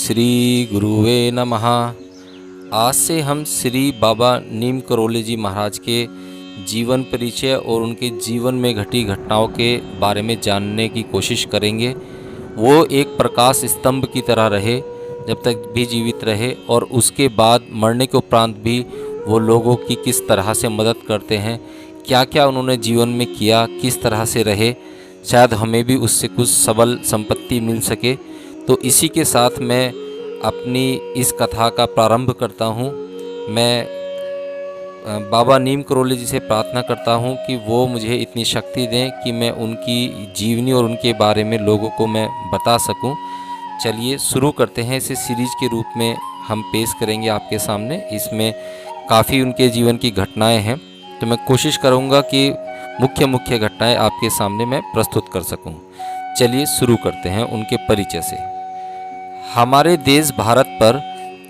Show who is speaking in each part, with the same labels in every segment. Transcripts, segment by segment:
Speaker 1: श्री गुरुवे नमः। आज से हम श्री बाबा नीम करोली जी महाराज के जीवन परिचय और उनके जीवन में घटी घटनाओं के बारे में जानने की कोशिश करेंगे। वो एक प्रकाश स्तंभ की तरह रहे जब तक भी जीवित रहे, और उसके बाद मरने के उपरांत भी वो लोगों की किस तरह से मदद करते हैं, क्या क्या उन्होंने जीवन में किया, किस तरह से रहे, शायद हमें भी उससे कुछ सबल संपत्ति मिल सके। तो इसी के साथ मैं अपनी इस कथा का प्रारंभ करता हूँ। मैं बाबा नीम करोली जी से प्रार्थना करता हूँ कि वो मुझे इतनी शक्ति दें कि मैं उनकी जीवनी और उनके बारे में लोगों को मैं बता सकूँ। चलिए शुरू करते हैं। इसे सीरीज के रूप में हम पेश करेंगे आपके सामने। इसमें काफ़ी उनके जीवन की घटनाएं हैं, तो मैं कोशिश करूँगा कि मुख्य मुख्य घटनाएं आपके सामने मैं प्रस्तुत कर सकूं। चलिए शुरू करते हैं उनके परिचय से। हमारे देश भारत पर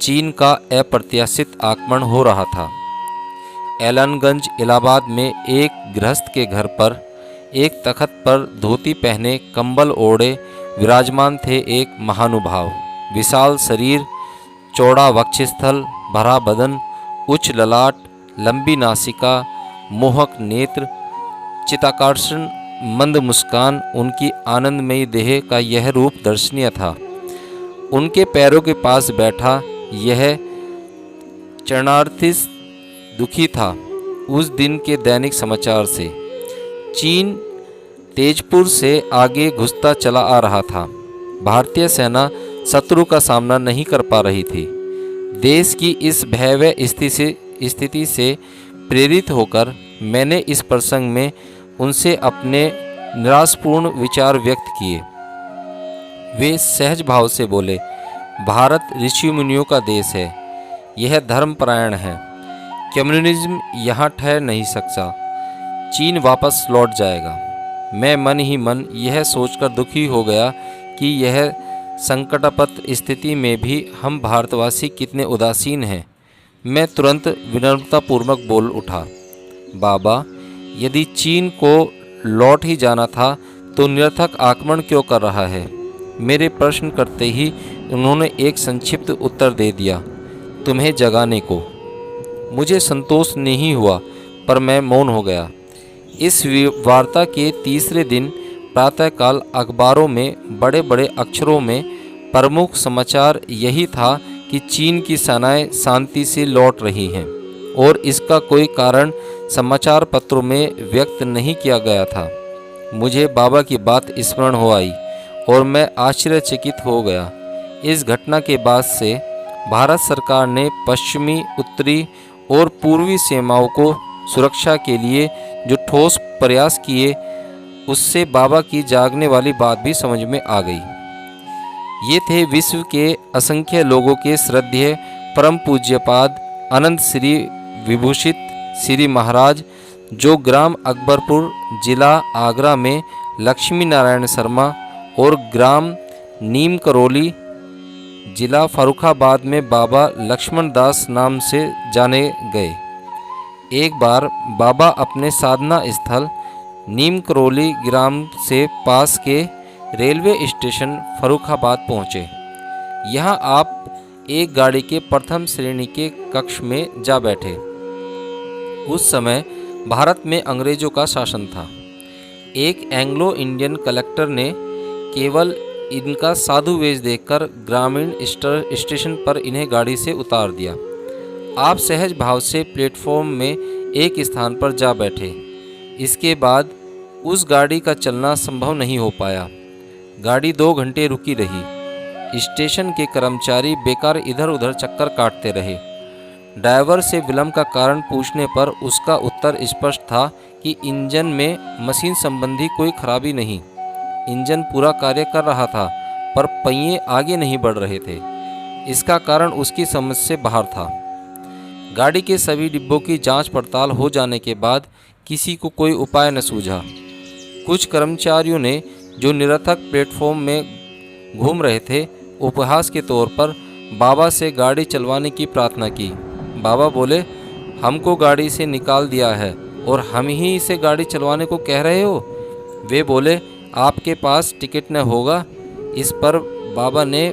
Speaker 1: चीन का अप्रत्याशित आक्रमण हो रहा था। एलनगंज इलाहाबाद में एक गृहस्थ के घर पर एक तख्त पर धोती पहने कंबल ओढ़े विराजमान थे एक महानुभाव। विशाल शरीर, चौड़ा वक्षस्थल, भरा बदन, उच्च ललाट, लंबी नासिका, मोहक नेत्र, चित्ताकर्षण मंद मुस्कान, उनकी आनंदमयी देह का यह रूप दर्शनीय था। उनके पैरों के पास बैठा यह चरणार्थी दुखी था उस दिन के दैनिक समाचार से। चीन तेजपुर से आगे घुसता चला आ रहा था। भारतीय सेना शत्रु का सामना नहीं कर पा रही थी। देश की इस भयावह स्थिति से प्रेरित होकर मैंने इस प्रसंग में उनसे अपने निराशपूर्ण विचार व्यक्त किए। वे सहज भाव से बोले, भारत ऋषि मुनियों का देश है, यह धर्मपरायण है, कम्युनिज्म यहाँ ठहर नहीं सकता, चीन वापस लौट जाएगा। मैं मन ही मन यह सोचकर दुखी हो गया कि यह संकटापद स्थिति में भी हम भारतवासी कितने उदासीन हैं। मैं तुरंत विनम्रतापूर्वक बोल उठा, बाबा, यदि चीन को लौट ही जाना था तो निरर्थक आक्रमण क्यों कर रहा है? मेरे प्रश्न करते ही उन्होंने एक संक्षिप्त उत्तर दे दिया, तुम्हें जगाने को। मुझे संतोष नहीं हुआ, पर मैं मौन हो गया। इस वार्ता के तीसरे दिन प्रातःकाल अखबारों में बड़े बड़े अक्षरों में प्रमुख समाचार यही था कि चीन की सेनाएं शांति से लौट रही हैं, और इसका कोई कारण समाचार पत्रों में व्यक्त नहीं किया गया था। मुझे बाबा की बात स्मरण हो आई और मैं आश्चर्यचकित हो गया। इस घटना के बाद से भारत सरकार ने पश्चिमी, उत्तरी और पूर्वी सीमाओं को सुरक्षा के लिए जो ठोस प्रयास किए, उससे बाबा की जागने वाली बात भी समझ में आ गई। ये थे विश्व के असंख्य लोगों के श्रद्धेय परम पूज्यपाद अनंत श्री विभूषित श्री महाराज, जो ग्राम अकबरपुर, जिला आगरा में लक्ष्मी नारायण शर्मा और ग्राम नीम करोली, जिला फर्रुखाबाद में बाबा लक्ष्मण दास नाम से जाने गए। एक बार बाबा अपने साधना स्थल नीम करोली ग्राम से पास के रेलवे स्टेशन फर्रुखाबाद पहुँचे। यहाँ आप एक गाड़ी के प्रथम श्रेणी के कक्ष में जा बैठे। उस समय भारत में अंग्रेजों का शासन था। एक एंग्लो इंडियन कलेक्टर ने केवल इनका साधु वेश देखकर ग्रामीण स्टेशन पर इन्हें गाड़ी से उतार दिया। आप सहज भाव से प्लेटफॉर्म में एक स्थान पर जा बैठे। इसके बाद उस गाड़ी का चलना संभव नहीं हो पाया। गाड़ी 2 घंटे रुकी रही। स्टेशन के कर्मचारी बेकार इधर उधर चक्कर काटते रहे। ड्राइवर से विलंब का कारण पूछने पर उसका उत्तर स्पष्ट था कि इंजन में मशीन संबंधी कोई खराबी नहीं। इंजन पूरा कार्य कर रहा था, पर पहिए आगे नहीं बढ़ रहे थे। इसका कारण उसकी समझ से बाहर था। गाड़ी के सभी डिब्बों की जांच पड़ताल हो जाने के बाद किसी को कोई उपाय न सूझा। कुछ कर्मचारियों ने, जो निरर्थक प्लेटफॉर्म में घूम रहे थे, उपहास के तौर पर बाबा से गाड़ी चलवाने की प्रार्थना की। बाबा बोले, हमको गाड़ी से निकाल दिया है और हम ही इसे गाड़ी चलवाने को कह रहे हो? वे बोले, आपके पास टिकट न होगा। इस पर बाबा ने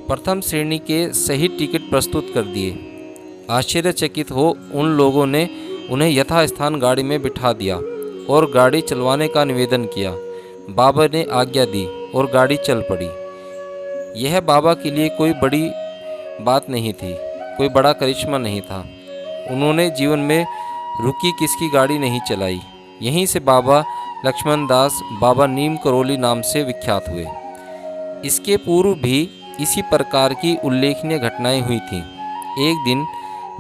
Speaker 1: प्रथम श्रेणी के सही टिकट प्रस्तुत कर दिए। आश्चर्यचकित हो उन लोगों ने उन्हें यथास्थान गाड़ी में बिठा दिया और गाड़ी चलवाने का निवेदन किया। बाबा ने आज्ञा दी और गाड़ी चल पड़ी। यह बाबा के लिए कोई बड़ी बात नहीं थी, कोई बड़ा करिश्मा नहीं था। उन्होंने जीवन में रुकी किसकी गाड़ी नहीं चलाई। यहीं से बाबा लक्ष्मण दास बाबा नीम करोली नाम से विख्यात हुए। इसके पूर्व भी इसी प्रकार की उल्लेखनीय घटनाएं हुई थीं। एक दिन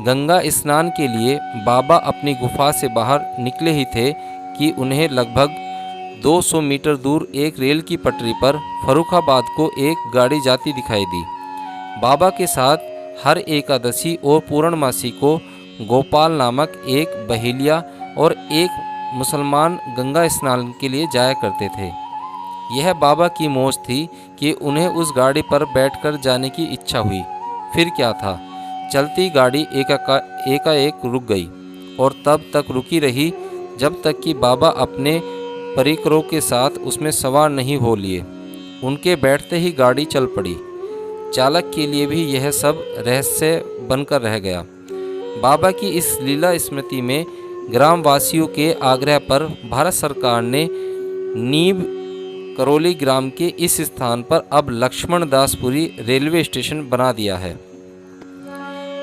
Speaker 1: गंगा स्नान के लिए बाबा अपनी गुफा से बाहर निकले ही थे कि उन्हें लगभग 200 मीटर दूर एक रेल की पटरी पर फर्रुखाबाद को एक गाड़ी जाती दिखाई दी। बाबा के साथ हर एकादशी और पूर्णमासी को गोपाल नामक एक बहेलिया और एक मुसलमान गंगा स्नान के लिए जाया करते थे। यह बाबा की मौज थी कि उन्हें उस गाड़ी पर बैठकर जाने की इच्छा हुई। फिर क्या था, चलती गाड़ी एकाएक रुक गई और तब तक रुकी रही जब तक कि बाबा अपने परिकरों के साथ उसमें सवार नहीं हो लिए। उनके बैठते ही गाड़ी चल पड़ी। चालक के लिए भी यह सब रहस्य बनकर रह गया। बाबा की इस लीला स्मृति में ग्रामवासियों के आग्रह पर भारत सरकार ने नीम करोली ग्राम के इस स्थान पर अब लक्ष्मण दासपुरी रेलवे स्टेशन बना दिया है।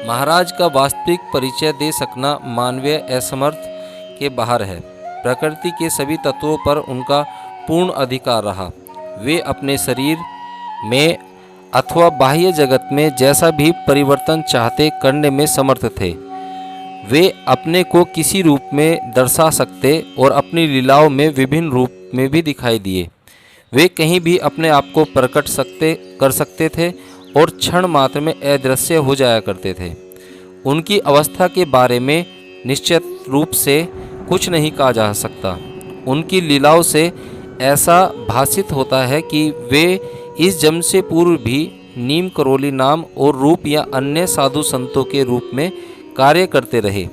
Speaker 1: महाराज का वास्तविक परिचय दे सकना मानवीय असमर्थ के बाहर है। प्रकृति के सभी तत्वों पर उनका पूर्ण अधिकार रहा। वे अपने शरीर में अथवा बाह्य जगत में जैसा भी परिवर्तन चाहते करने में समर्थ थे। वे अपने को किसी रूप में दर्शा सकते और अपनी लीलाओं में विभिन्न रूप में भी दिखाई दिए। वे कहीं भी अपने आप को प्रकट कर सकते थे और क्षण मात्र में अदृश्य हो जाया करते थे। उनकी अवस्था के बारे में निश्चित रूप से कुछ नहीं कहा जा सकता। उनकी लीलाओं से ऐसा भासित होता है कि वे इस जन्म से पूर्व भी नीम करोली नाम और रूप या अन्य साधु संतों के रूप में कार्य करते रहे।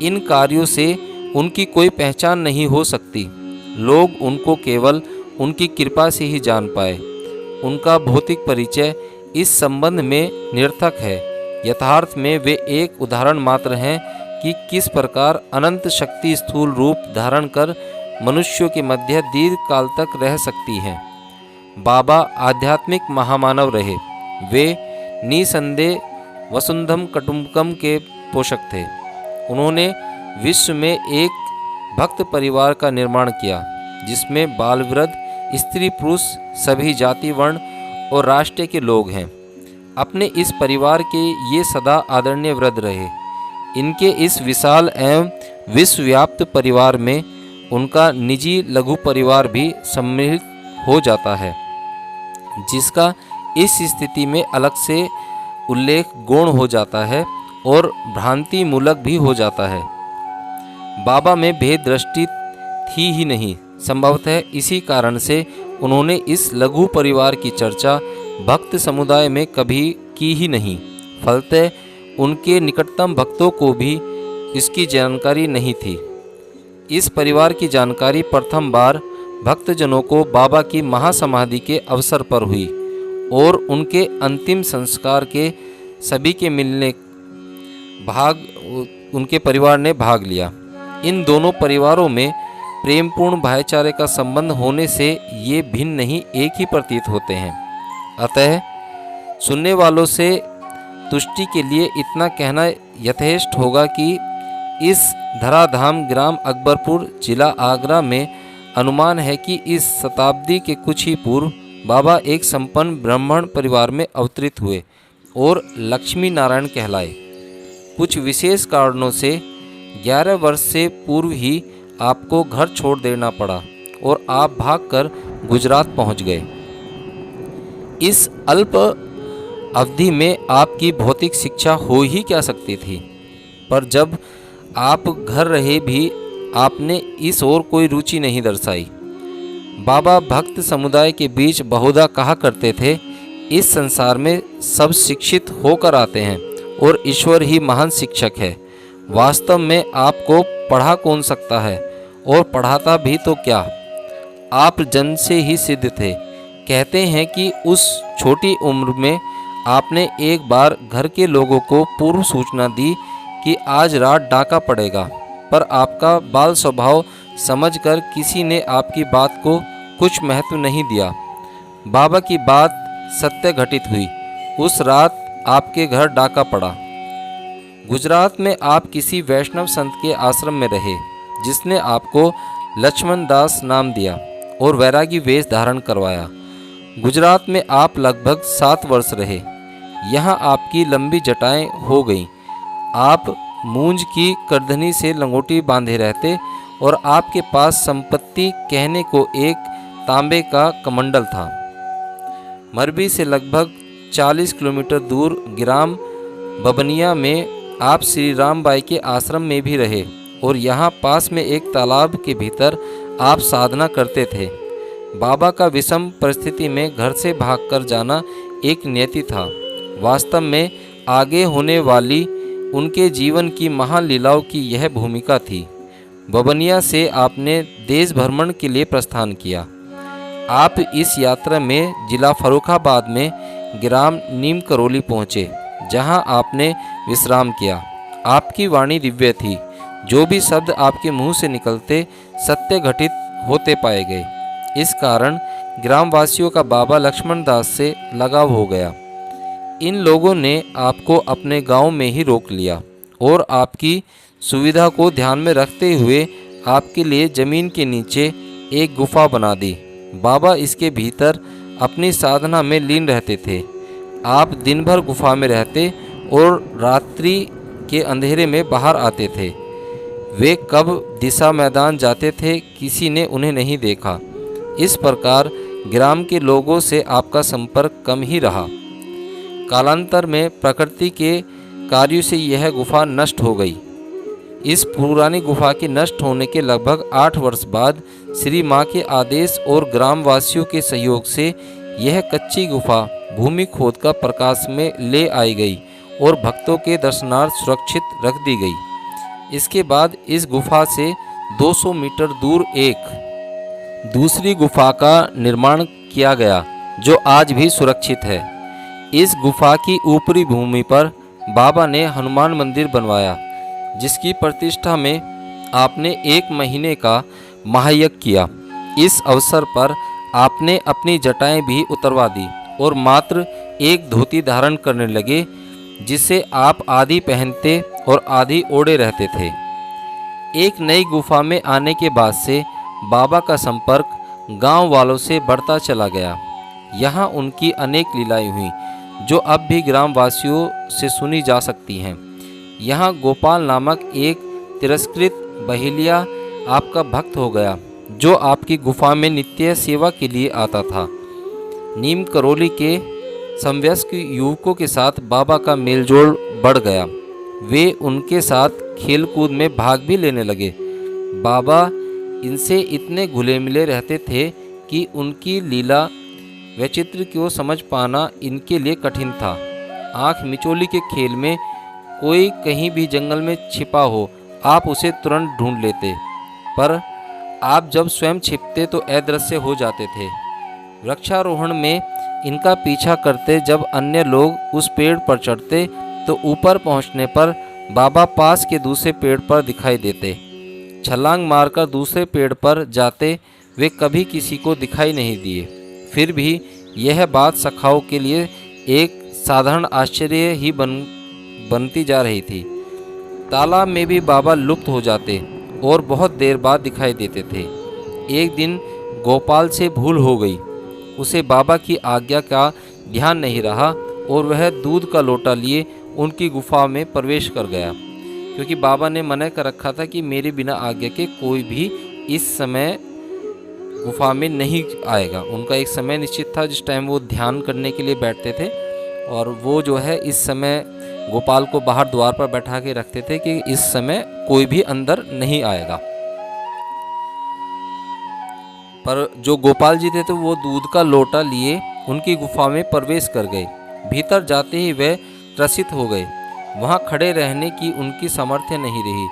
Speaker 1: इन कार्यों से उनकी कोई पहचान नहीं हो सकती। लोग उनको केवल उनकी कृपा से ही जान पाए। उनका भौतिक परिचय इस संबंध में निरर्थक है। यथार्थ में वे एक उदाहरण मात्र हैं कि किस प्रकार अनंत शक्ति स्थूल रूप धारण कर मनुष्यों के मध्य दीर्घ काल तक रह सकती हैं। बाबा आध्यात्मिक महामानव रहे। वे निसंदेह वसुंधम कुटुंबकम के पोषक थे। उन्होंने विश्व में एक भक्त परिवार का निर्माण किया जिसमें बाल वृद्ध स्त्री पुरुष सभी जाति वर्ण और राष्ट्र के लोग हैं। अपने इस परिवार के ये सदा आदरणीय वृद्ध रहे। इनके इस विशाल एवं विश्वव्याप्त परिवार में उनका निजी लघु परिवार भी सम्मिलित हो जाता है, जिसका इस स्थिति में अलग से उल्लेख गौण हो जाता है और भ्रांति मूलक भी हो जाता है। बाबा में भेद दृष्टि थी ही नहीं। संभवतः इसी कारण से उन्होंने इस लघु परिवार की चर्चा भक्त समुदाय में कभी की ही नहीं। फलतः उनके निकटतम भक्तों को भी इसकी जानकारी नहीं थी। इस परिवार की जानकारी प्रथम बार भक्तजनों को बाबा की महासमाधि के अवसर पर हुई और उनके अंतिम संस्कार के सभी के मिलने उनके परिवार ने भाग लिया। इन दोनों परिवारों में प्रेमपूर्ण भाईचारे का संबंध होने से ये भिन्न नहीं एक ही प्रतीत होते हैं। अतः सुनने वालों से तुष्टि के लिए इतना कहना यथेष्ट होगा कि इस धराधाम ग्राम अकबरपुर जिला आगरा में अनुमान है कि इस शताब्दी के कुछ ही पूर्व बाबा एक संपन्न ब्राह्मण परिवार में अवतरित हुए और लक्ष्मी नारायण कहलाए। कुछ विशेष कारणों से 11 वर्ष से पूर्व ही आपको घर छोड़ देना पड़ा और आप भागकर गुजरात पहुंच गए। इस अल्प अवधि में आपकी भौतिक शिक्षा हो ही क्या सकती थी, पर जब आप घर रहे भी आपने इस ओर कोई रुचि नहीं दर्शाई। बाबा भक्त समुदाय के बीच बहुधा कहा करते थे, इस संसार में सब शिक्षित होकर आते हैं और ईश्वर ही महान शिक्षक है। वास्तव में आपको पढ़ा कौन सकता है, और पढ़ाता भी तो क्या, आप जन्म से ही सिद्ध थे। कहते हैं कि उस छोटी उम्र में आपने एक बार घर के लोगों को पूर्व सूचना दी कि आज रात डाका पड़ेगा, पर आपका बाल स्वभाव समझकर किसी ने आपकी बात को कुछ महत्व नहीं दिया। बाबा की बात सत्य घटित हुई। उस रात आपके घर डाका पड़ा। गुजरात में आप किसी वैष्णव संत के आश्रम में रहे, जिसने आपको लक्ष्मण दास नाम दिया और वैरागी वेश धारण करवाया। गुजरात में आप लगभग 7 वर्ष रहे। यहाँ आपकी लंबी जटाएं हो गईं। आप मूंज की करधनी से लंगोटी बांधे रहते और आपके पास संपत्ति कहने को एक तांबे का कमंडल था। मरबी से लगभग 40 किलोमीटर दूर ग्राम बबनिया में आप श्री रामबाई के आश्रम में भी रहे और यहाँ पास में एक तालाब के भीतर आप साधना करते थे। बाबा का विषम परिस्थिति में घर से भागकर जाना एक नियति था। वास्तव में आगे होने वाली उनके जीवन की महान लीलाओं की यह भूमिका थी। बबनिया से आपने देश भ्रमण के लिए प्रस्थान किया। आप इस यात्रा में जिला फर्रुखाबाद में ग्राम नीम करौली पहुँचे, जहाँ आपने विश्राम किया। आपकी वाणी दिव्य थी। जो भी शब्द आपके मुंह से निकलते सत्य घटित होते पाए गए। इस कारण ग्रामवासियों का बाबा लक्ष्मण दास से लगाव हो गया। इन लोगों ने आपको अपने गांव में ही रोक लिया और आपकी सुविधा को ध्यान में रखते हुए आपके लिए जमीन के नीचे एक गुफा बना दी। बाबा इसके भीतर अपनी साधना में लीन रहते थे। आप दिन भर गुफा में रहते और रात्रि के अंधेरे में बाहर आते थे। वे कब दिशा मैदान जाते थे, किसी ने उन्हें नहीं देखा। इस प्रकार ग्राम के लोगों से आपका संपर्क कम ही रहा। कालांतर में प्रकृति के कार्यों से यह गुफा नष्ट हो गई। इस पुरानी गुफा के नष्ट होने के लगभग 8 वर्ष बाद श्री माँ के आदेश और ग्रामवासियों के सहयोग से यह कच्ची गुफा भूमि खोद का प्रकाश में ले आई गई और भक्तों के दर्शनार्थ सुरक्षित रख दी गई। इसके बाद इस गुफा से 200 मीटर दूर एक दूसरी गुफा का निर्माण किया गया, जो आज भी सुरक्षित है। इस गुफा की ऊपरी भूमि पर बाबा ने हनुमान मंदिर बनवाया, जिसकी प्रतिष्ठा में आपने 1 महीने का महायज्ञ किया। इस अवसर पर आपने अपनी जटाएं भी उतरवा दी और मात्र एक धोती धारण करने लगे, जिसे आप आधी पहनते और आधी ओढ़े रहते थे। एक नई गुफा में आने के बाद से बाबा का संपर्क गांव वालों से बढ़ता चला गया। यहाँ उनकी अनेक लीलाएं हुई, जो अब भी ग्रामवासियों से सुनी जा सकती हैं। यहाँ गोपाल नामक एक तिरस्कृत बहेलिया आपका भक्त हो गया, जो आपकी गुफा में नित्य सेवा के लिए आता था। नीम करौली के समवयस्क युवकों के साथ बाबा का मेलजोल बढ़ गया। वे उनके साथ खेलकूद में भाग भी लेने लगे। बाबा इनसे इतने घुले मिले रहते थे कि उनकी लीला वैचित्र को समझ पाना इनके लिए कठिन था। आँख मिचोली के खेल में कोई कहीं भी जंगल में छिपा हो, आप उसे तुरंत ढूंढ लेते, पर आप जब स्वयं छिपते तो अदृश्य हो जाते थे। वृक्षारोहण में इनका पीछा करते जब अन्य लोग उस पेड़ पर चढ़ते, तो ऊपर पहुंचने पर बाबा पास के दूसरे पेड़ पर दिखाई देते। छलांग मारकर दूसरे पेड़ पर जाते, वे कभी किसी को दिखाई नहीं दिए। फिर भी यह बात सखाओं के लिए एक साधारण आश्चर्य ही बनती जा रही थी। तालाब में भी बाबा लुप्त हो जाते और बहुत देर बाद दिखाई देते थे। एक दिन गोपाल से भूल हो गई। उसे बाबा की आज्ञा का ध्यान नहीं रहा और वह दूध का लोटा लिए उनकी गुफा में प्रवेश कर गया, क्योंकि बाबा ने मना कर रखा था कि मेरे बिना आज्ञा के कोई भी इस समय गुफा में नहीं आएगा। उनका एक समय निश्चित था जिस टाइम वो ध्यान करने के लिए बैठते थे, और वो जो है इस समय गोपाल को बाहर द्वार पर बैठा के रखते थे कि इस समय कोई भी अंदर नहीं आएगा। पर जो गोपाल जी थे तो वो दूध का लोटा लिए उनकी गुफा में प्रवेश कर गए। भीतर जाते ही वे त्रसित हो गए। वहाँ खड़े रहने की उनकी सामर्थ्य नहीं रही।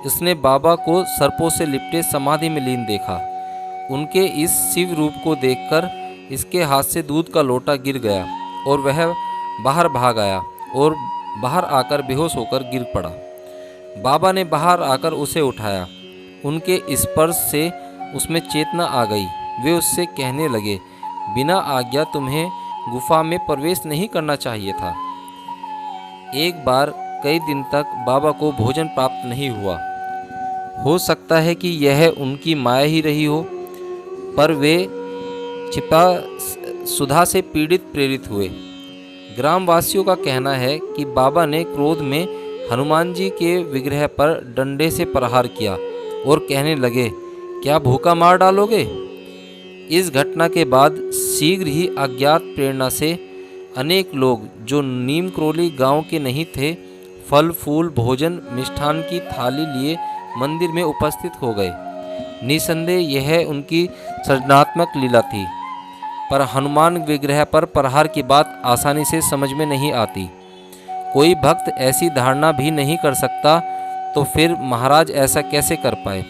Speaker 1: उसने बाबा को सर्पों से लिपटे समाधि में लीन देखा। उनके इस शिव रूप को देखकर इसके हाथ से दूध का लोटा गिर गया और वह बाहर भाग आया और बाहर आकर बेहोश होकर गिर पड़ा। बाबा ने बाहर आकर उसे उठाया। उनके स्पर्श से उसमें चेतना आ गई। वे उससे कहने लगे, बिना आज्ञा तुम्हें गुफा में प्रवेश नहीं करना चाहिए था। एक बार कई दिन तक बाबा को भोजन प्राप्त नहीं हुआ। हो सकता है कि यह उनकी माया ही रही हो, पर वे छिपा सुधा से पीड़ित प्रेरित हुए। ग्रामवासियों का कहना है कि बाबा ने क्रोध में हनुमान जी के विग्रह पर डंडे से प्रहार किया और कहने लगे, क्या भूखा मार डालोगे? इस घटना के बाद शीघ्र ही अज्ञात प्रेरणा से अनेक लोग जो नीम क्रोली गांव के नहीं थे, फल फूल भोजन मिष्ठान की थाली लिए मंदिर में उपस्थित हो गए। निसंदेह यह उनकी सृजनात्मक लीला थी, पर हनुमान विग्रह पर प्रहार की बात आसानी से समझ में नहीं आती। कोई भक्त ऐसी धारणा भी नहीं कर सकता, तो फिर महाराज ऐसा कैसे कर पाए?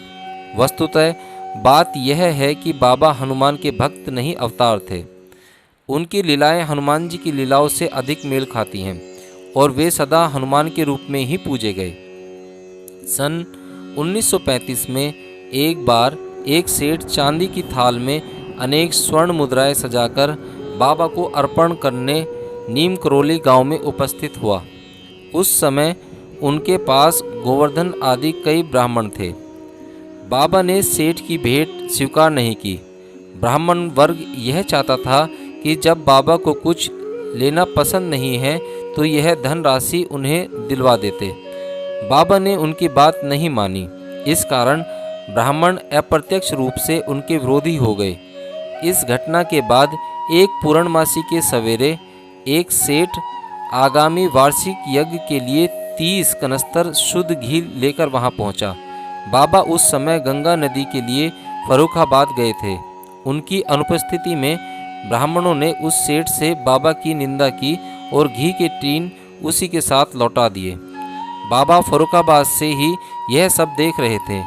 Speaker 1: वस्तुतः बात यह है कि बाबा हनुमान के भक्त नहीं, अवतार थे। उनकी लीलाएं हनुमान जी की लीलाओं से अधिक मेल खाती हैं और वे सदा हनुमान के रूप में ही पूजे गए। सन 1935 में एक बार एक सेठ चांदी की थाल में अनेक स्वर्ण मुद्राएं सजाकर बाबा को अर्पण करने नीम करोली गांव में उपस्थित हुआ। उस समय उनके पास गोवर्धन आदि कई ब्राह्मण थे। बाबा ने सेठ की भेंट स्वीकार नहीं की। ब्राह्मण वर्ग यह चाहता था कि जब बाबा को कुछ लेना पसंद नहीं है तो यह धनराशि उन्हें दिलवा देते। बाबा ने उनकी बात नहीं मानी। इस कारण ब्राह्मण अप्रत्यक्ष रूप से उनके विरोधी हो गए। इस घटना के बाद एक पूर्णमासी के सवेरे एक सेठ आगामी वार्षिक यज्ञ के लिए 30 कनस्तर शुद्ध घी लेकर वहां पहुंचा। बाबा उस समय गंगा नदी के लिए फर्रुखाबाद गए थे। उनकी अनुपस्थिति में ब्राह्मणों ने उस सेठ से बाबा की निंदा की और घी के टीन उसी के साथ लौटा दिए। बाबा फर्रुखाबाद से ही यह सब देख रहे थे।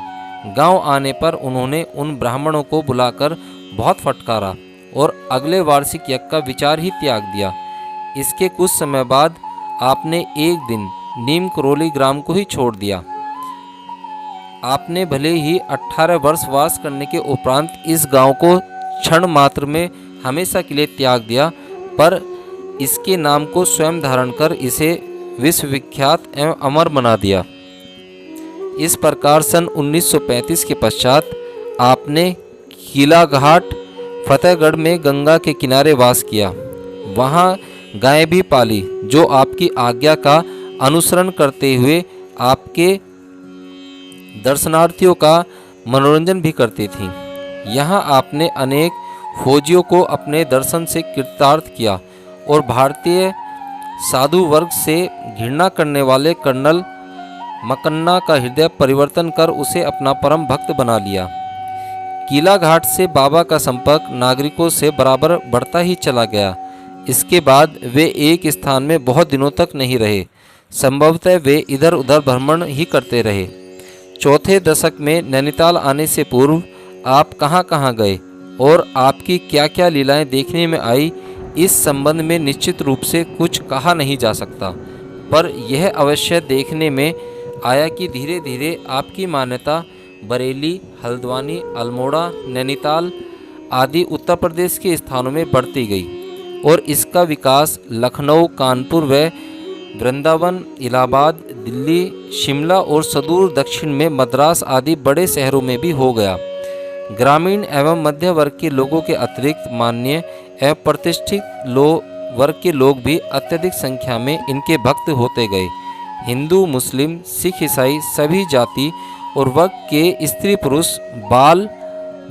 Speaker 1: गांव आने पर उन्होंने उन ब्राह्मणों को बुलाकर बहुत फटकारा और अगले वार्षिक यज्ञ का विचार ही त्याग दिया। इसके कुछ समय बाद आपने एक दिन नीम करोली ग्राम को ही छोड़ दिया। आपने भले ही 18 वर्ष वास करने के उपरांत इस गांव को क्षण मात्र में हमेशा के लिए त्याग दिया, पर इसके नाम को स्वयं धारण कर इसे विश्वविख्यात एवं अमर बना दिया। इस प्रकार सन 1935 के पश्चात आपने किला घाट फतेहगढ़ में गंगा के किनारे वास किया। वहाँ गायें भी पाली जो आपकी आज्ञा का अनुसरण करते हुए आपके दर्शनार्थियों का मनोरंजन भी करती थीं। यहाँ आपने अनेक फौजियों को अपने दर्शन से कृतार्थ किया और भारतीय साधु वर्ग से घृणा करने वाले कर्नल मकन्ना का हृदय परिवर्तन कर उसे अपना परम भक्त बना लिया। किला घाट से बाबा का संपर्क नागरिकों से बराबर बढ़ता ही चला गया। इसके बाद वे एक स्थान में बहुत दिनों तक नहीं रहे। संभवतः वे इधर उधर भ्रमण ही करते रहे। चौथे दशक में नैनीताल आने से पूर्व आप कहाँ कहाँ गए और आपकी क्या क्या लीलाएं देखने में आई, इस संबंध में निश्चित रूप से कुछ कहा नहीं जा सकता, पर यह अवश्य देखने में आया कि धीरे धीरे आपकी मान्यता बरेली, हल्द्वानी, अल्मोड़ा, नैनीताल आदि उत्तर प्रदेश के स्थानों में बढ़ती गई और इसका विकास लखनऊ, कानपुर व वृंदावन, इलाहाबाद, दिल्ली, शिमला और सुदूर दक्षिण में मद्रास आदि बड़े शहरों में भी हो गया। ग्रामीण एवं मध्य वर्ग के लोगों के अतिरिक्त मान्य एवं प्रतिष्ठित वर्ग के लोग भी अत्यधिक संख्या में इनके भक्त होते गए। हिंदू, मुस्लिम, सिख, ईसाई सभी जाति और वर्ग के स्त्री पुरुष, बाल,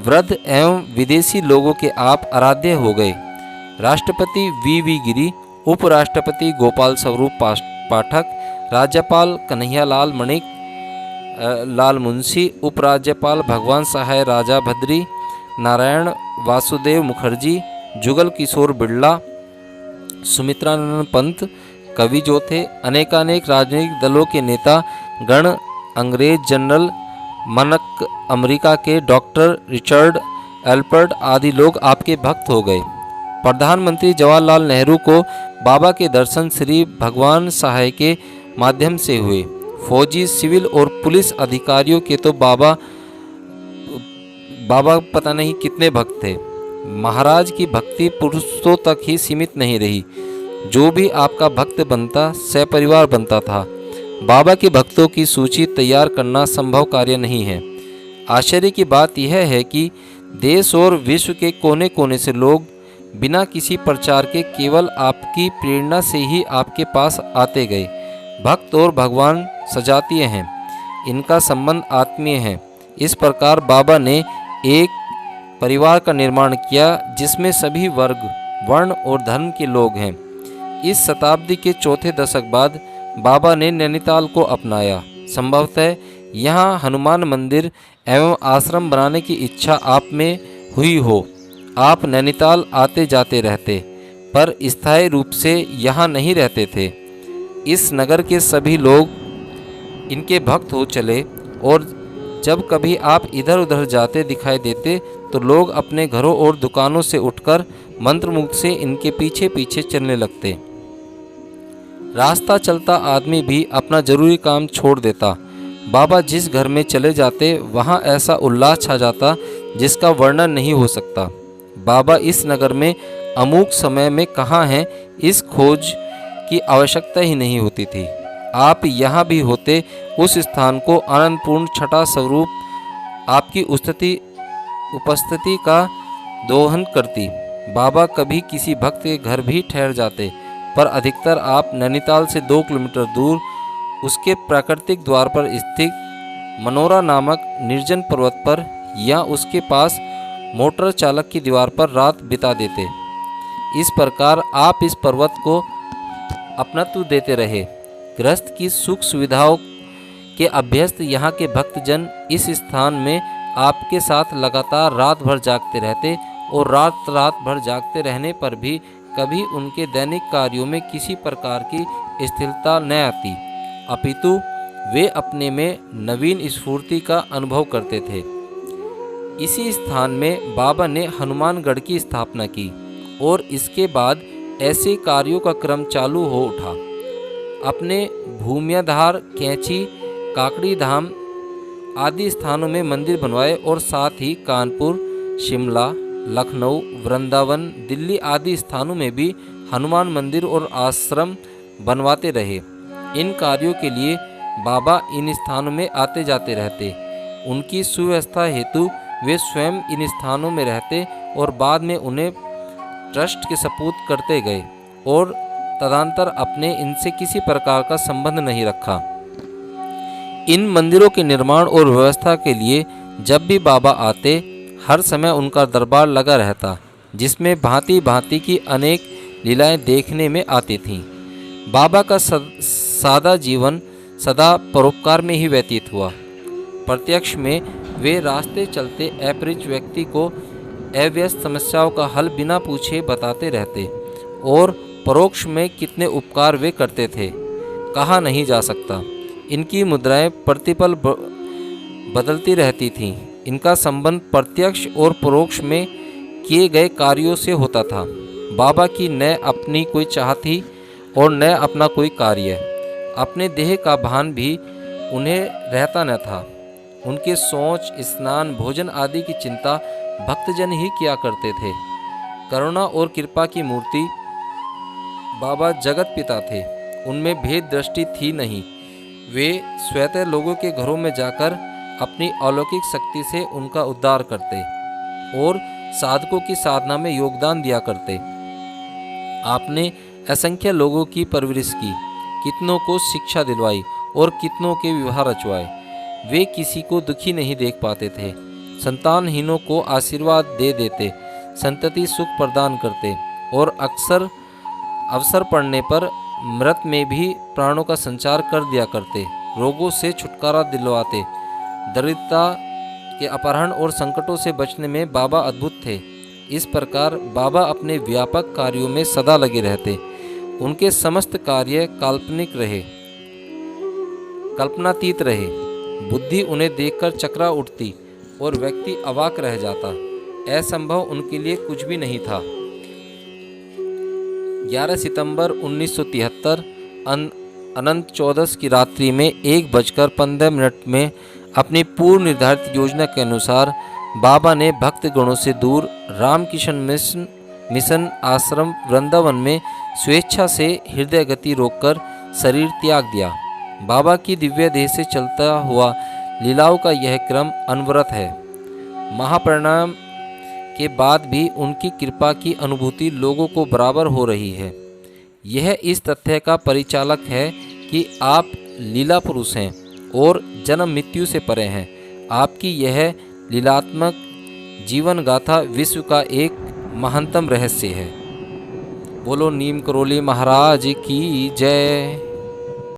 Speaker 1: वृद्ध एवं विदेशी लोगों के आप आराध्य हो गए। राष्ट्रपति वी गिरी, उपराष्ट्रपति गोपाल स्वरूप पाठक, राज्यपाल कन्हैयालाल मणिक लाल मुंशी, उपराज्यपाल भगवान सहाय राजा भद्री, नारायण वासुदेव मुखर्जी, जुगल किशोर बिड़ला, सुमित्रानंद पंत कवि जो थे, अनेकानेक राजनीतिक दलों के नेता गण, अंग्रेज जनरल मनक, अमेरिका के डॉक्टर रिचर्ड एल्पर्ट आदि लोग आपके भक्त हो गए। प्रधानमंत्री जवाहरलाल नेहरू को बाबा के दर्शन श्री भगवान सहाय के माध्यम से हुए। फौजी, सिविल और पुलिस अधिकारियों के तो बाबा पता नहीं कितने भक्त थे। महाराज की भक्ति पुरुषों तक ही सीमित नहीं रही। जो भी आपका भक्त बनता सपरिवार बनता था। बाबा के भक्तों की सूची तैयार करना संभव कार्य नहीं है। आश्चर्य की बात यह है कि देश और विश्व के कोने कोने से लोग बिना किसी प्रचार के केवल आपकी प्रेरणा से ही आपके पास आते गए। भक्त और भगवान सजातीय हैं, इनका संबंध आत्मीय है। इस प्रकार बाबा ने एक परिवार का निर्माण किया जिसमें सभी वर्ग, वर्ण और धर्म के लोग हैं। इस शताब्दी के चौथे दशक बाद बाबा ने नैनीताल को अपनाया। संभवतः यहाँ हनुमान मंदिर एवं आश्रम बनाने की इच्छा आप में हुई हो। आप नैनीताल आते जाते रहते, पर स्थायी रूप से यहाँ नहीं रहते थे। इस नगर के सभी लोग इनके भक्त हो चले और जब कभी आप इधर उधर जाते दिखाई देते तो लोग अपने घरों और दुकानों से उठकर मंत्रमुग्ध से इनके पीछे पीछे चलने लगते। रास्ता चलता आदमी भी अपना जरूरी काम छोड़ देता। बाबा जिस घर में चले जाते वहाँ ऐसा उल्लास छा जाता जिसका वर्णन नहीं हो सकता। बाबा इस नगर में अमुक समय में कहाँ हैं, इस खोज की आवश्यकता ही नहीं होती थी। आप यहाँ भी होते, उस स्थान को आनंदपूर्ण छठा स्वरूप आपकी उपस्थिति का दोहन करती। बाबा कभी किसी भक्त के घर भी ठहर जाते, पर अधिकतर आप नैनीताल से 2 किलोमीटर दूर उसके प्राकृतिक द्वार पर स्थित मनोरा नामक निर्जन पर्वत पर या उसके पास मोटर चालक की दीवार पर रात बिता देते। इस प्रकार आप इस पर्वत को अपनत्व देते रहे। गृहस्थ की सुख सुविधाओं के अभ्यस्त यहाँ के भक्तजन इस स्थान में आपके साथ लगातार रात भर जागते रहते और रात भर जागते रहने पर भी कभी उनके दैनिक कार्यों में किसी प्रकार की स्थिरता न आती, अपितु वे अपने में नवीन स्फूर्ति का अनुभव करते थे। इसी स्थान में बाबा ने हनुमानगढ़ की स्थापना की और इसके बाद ऐसे कार्यों का क्रम चालू हो उठा। अपने भूमियाधार, कैंची, काकड़ी धाम आदि स्थानों में मंदिर बनवाए और साथ ही कानपुर, शिमला, लखनऊ, वृंदावन, दिल्ली आदि स्थानों में भी हनुमान मंदिर और आश्रम बनवाते रहे। इन कार्यों के लिए बाबा इन स्थानों में आते जाते रहते। उनकी सुव्यवस्था हेतु वे स्वयं इन स्थानों में रहते और बाद में उन्हें ट्रस्ट के सपूत करते गए और तदंतर अपने इनसे किसी प्रकार का संबंध नहीं रखा। इन मंदिरों के निर्माण और व्यवस्था के लिए जब भी बाबा आते, हर समय उनका दरबार लगा रहता, जिसमें भांति भांति की अनेक लीलाएं देखने में आती थीं। बाबा का सादा जीवन सदा परोपकार में ही व्यतीत हुआ। प्रत्यक्ष में वे रास्ते चलते अपरिचित व्यक्ति को अव्यस्त समस्याओं का हल बिना पूछे बताते रहते और परोक्ष में कितने उपकार वे करते थे, कहा नहीं जा सकता। इनकी मुद्राएं प्रतिपल बदलती रहती थीं। इनका संबंध प्रत्यक्ष और परोक्ष में किए गए कार्यों से होता था। बाबा की न अपनी कोई चाह थी और न अपना कोई कार्य। अपने देह का भान भी उन्हें रहता न था। उनके सोच, स्नान, भोजन आदि की चिंता भक्तजन ही किया करते थे। करुणा और कृपा की मूर्ति बाबा जगत पिता थे। उनमें भेद दृष्टि थी नहीं। वे स्वतः लोगों के घरों में जाकर अपनी अलौकिक शक्ति से उनका उद्धार करते और साधकों की साधना में योगदान दिया करते। आपने असंख्य लोगों की परवरिश की, कितनों को शिक्षा दिलवाई और कितनों के विवाह रचवाए। वे किसी को दुखी नहीं देख पाते थे। संतानहीनों को आशीर्वाद दे देते, संतति सुख प्रदान करते और अक्सर अवसर पड़ने पर मृत में भी प्राणों का संचार कर दिया करते। रोगों से छुटकारा दिलवाते। दरिद्रता के अपहरण और संकटों से बचने में बाबा अद्भुत थे। इस प्रकार बाबा अपने व्यापक कार्यों में सदा लगे रहते। उनके समस्त कार्य काल्पनिक रहे, कल्पनातीत रहे। बुद्धि उन्हें देखकर चकरा उठती और व्यक्ति अवाक रह जाता। असंभव उनके लिए कुछ भी नहीं था। 11 सितंबर 1973 अनंत चौदस की रात्रि में 1:15 में अपनी पूर्व निर्धारित योजना के अनुसार बाबा ने भक्तगणों से दूर रामकृष्ण मिशन आश्रम वृंदावन में स्वेच्छा से हृदय गति रोककर शरीर त्याग दिया। बाबा की दिव्य देह से चलता हुआ लीलाओं का यह क्रम अनवरत है। महापरिणाम के बाद भी उनकी कृपा की अनुभूति लोगों को बराबर हो रही है। यह इस तथ्य का परिचालक है कि आप लीला पुरुष हैं और जन्म मृत्यु से परे हैं। आपकी यह लीलात्मक जीवन गाथा विश्व का एक महानतम रहस्य है। बोलो नीम करोली महाराज की जय।